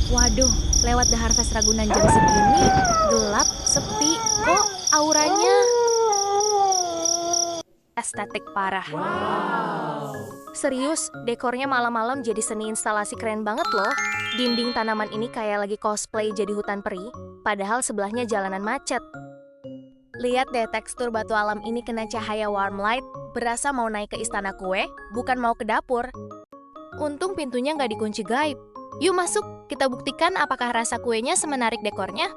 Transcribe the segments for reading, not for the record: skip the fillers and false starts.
Waduh, lewat The Harvest Ragunan jam segini, gelap, sepi, kok auranya estetik parah. Serius, dekornya malam-malam jadi seni instalasi keren banget loh. Dinding tanaman ini kayak lagi cosplay jadi hutan peri, padahal sebelahnya jalanan macet. Lihat deh tekstur batu alam ini kena cahaya warm light, berasa mau naik ke istana kue, bukan mau ke dapur. Untung pintunya nggak dikunci gaib. Yuk masuk, kita buktikan apakah rasa kuenya semenarik dekornya.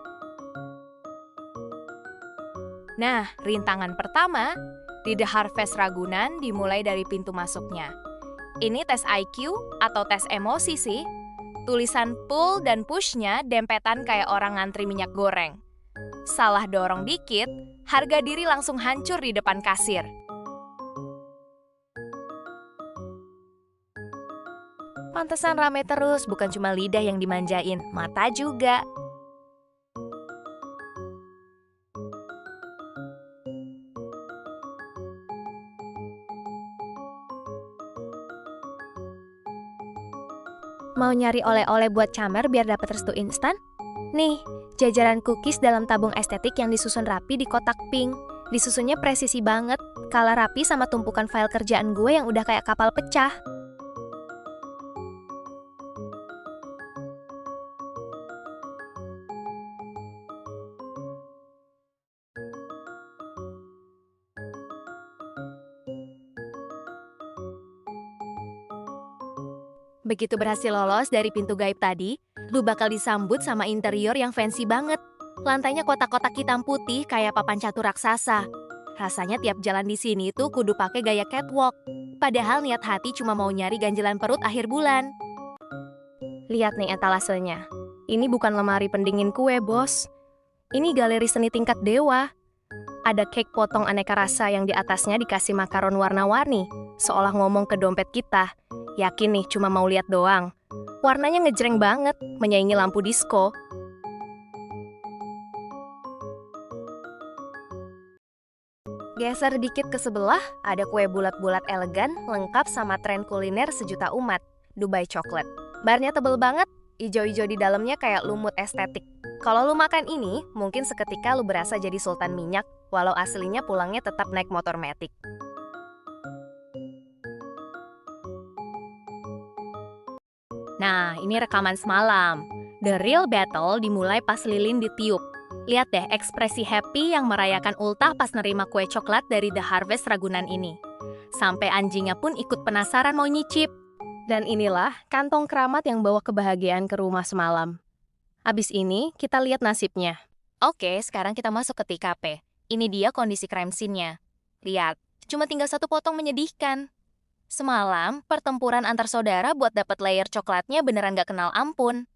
Nah, rintangan pertama, di The Harvest Ragunan dimulai dari pintu masuknya. Ini tes IQ atau tes emosi sih. Tulisan pull dan push-nya dempetan kayak orang ngantri minyak goreng. Salah dorong dikit, harga diri langsung hancur di depan kasir. Pantesan rame terus, bukan cuma lidah yang dimanjain, mata juga. Mau nyari oleh-oleh buat camer biar dapat restu instan? Nih, jajaran cookies dalam tabung estetik yang disusun rapi di kotak pink. Disusunnya presisi banget, kalah rapi sama tumpukan file kerjaan gue yang udah kayak kapal pecah. Begitu berhasil lolos dari pintu gaib tadi, lu bakal disambut sama interior yang fancy banget. Lantainya kotak-kotak hitam putih kayak papan catur raksasa. Rasanya tiap jalan di sini tuh kudu pakai gaya catwalk. Padahal niat hati cuma mau nyari ganjelan perut akhir bulan. Lihat nih etalasenya. Ini bukan lemari pendingin kue, bos. Ini galeri seni tingkat dewa. Ada cake potong aneka rasa yang di atasnya dikasih makaron warna-warni, seolah ngomong ke dompet kita. Yakin nih cuma mau lihat doang. Warnanya ngejreng banget, menyaingi lampu disco. Geser dikit ke sebelah, ada kue bulat-bulat elegan lengkap sama tren kuliner sejuta umat, Dubai Chocolate. Barnya tebel banget, ijo-ijo di dalamnya kayak lumut estetik. Kalau lu makan ini, mungkin seketika lu berasa jadi sultan minyak, walau aslinya pulangnya tetap naik motor matic. Nah, ini rekaman semalam. The real battle dimulai pas lilin ditiup. Lihat deh ekspresi happy yang merayakan ultah pas nerima kue coklat dari The Harvest Ragunan ini. Sampai anjingnya pun ikut penasaran mau nyicip. Dan inilah kantong keramat yang bawa kebahagiaan ke rumah semalam. Abis ini, kita lihat nasibnya. Oke, sekarang kita masuk ke TKP. Ini dia kondisi crime scene-nya. Lihat, cuma tinggal satu potong menyedihkan. Semalam, pertempuran antar saudara buat dapat layer coklatnya beneran gak kenal ampun.